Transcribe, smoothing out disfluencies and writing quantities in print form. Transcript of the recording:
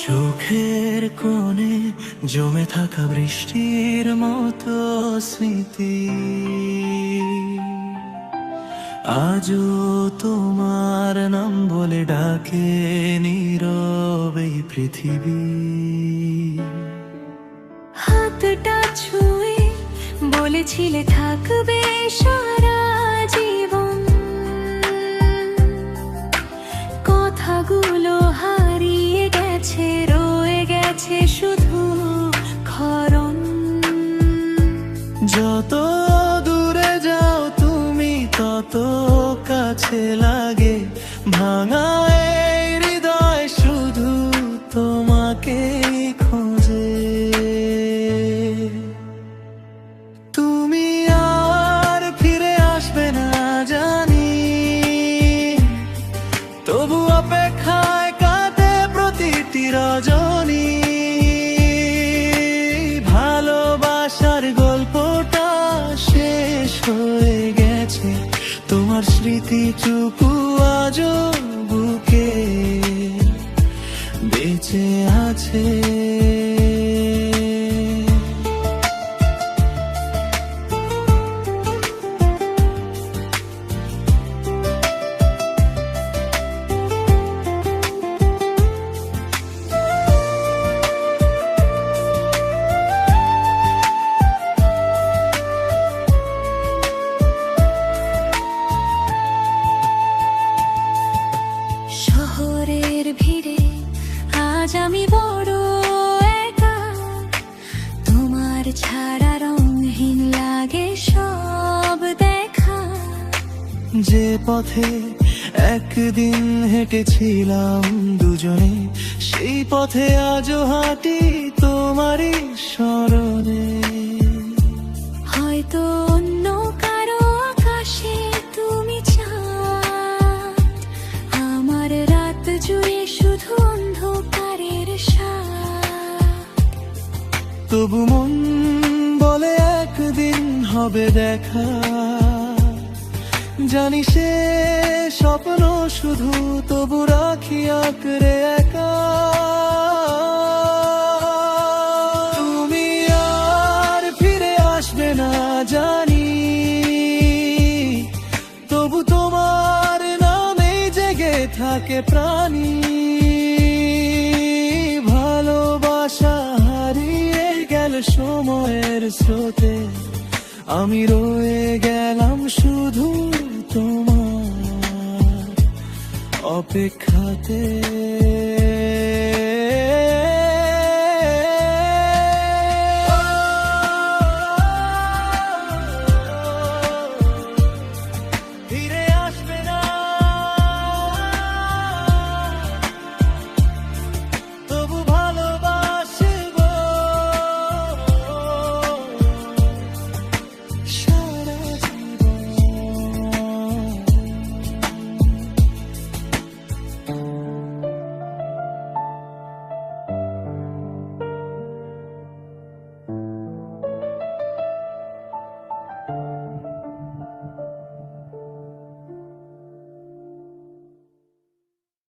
চোখের কোণে জমে থাকা বৃষ্টির মতো স্মৃতি আজও তোমার নাম বলে ডাকে নীরবে পৃথিবী। হাতটা ছুঁয়ে বলেছিলে থাকবে সারা জীবন, কথাগুলো হারিয়ে গেছে, রয়ে গেছে শুধু ক্ষরণ। যত দূরে যাও তুমি তত কাছে লাগে, ভাঙা এই হৃদয় শুধু তোমাকে খোঁজে। তুমি আর ফিরে আসবে না জানি, তবু অপেক্ষায় কাটে প্রতিটি রজনী। ভালোবাসার গল্পটা শেষ হয়ে গেছে, তোমার স্মৃতিটুকু আজও বুকে বেঁচে আছে। শহরের ভিড়ে আজ আমি বড় একা, তোমার ছাড়া রঙহীন লাগে সব দেখা। যে পথে একদিন হেঁটেছিলাম দুজনে, সেই পথে আজও হাঁটি তোমারই স্মরণে। হয়তো অন্য কারো আকাশে তুমি চাঁদ, আমার রাত জুড়ে শুধু অন্ধকারের সাথ। তবু মন বলে একদিন হবে দেখা, জানি সে স্বপ্ন শুধু তবু রাখি আঁকড়ে একা। তুমি আর ফিরে আসবে না জানি, তবু তোমার নামে জেগে থাকে প্রাণী। ভালোবাসা হারিয়ে গেল সময়ের স্রোতে, আমি রয়ে গেলাম শুধু তোমার অপেক্ষাতে।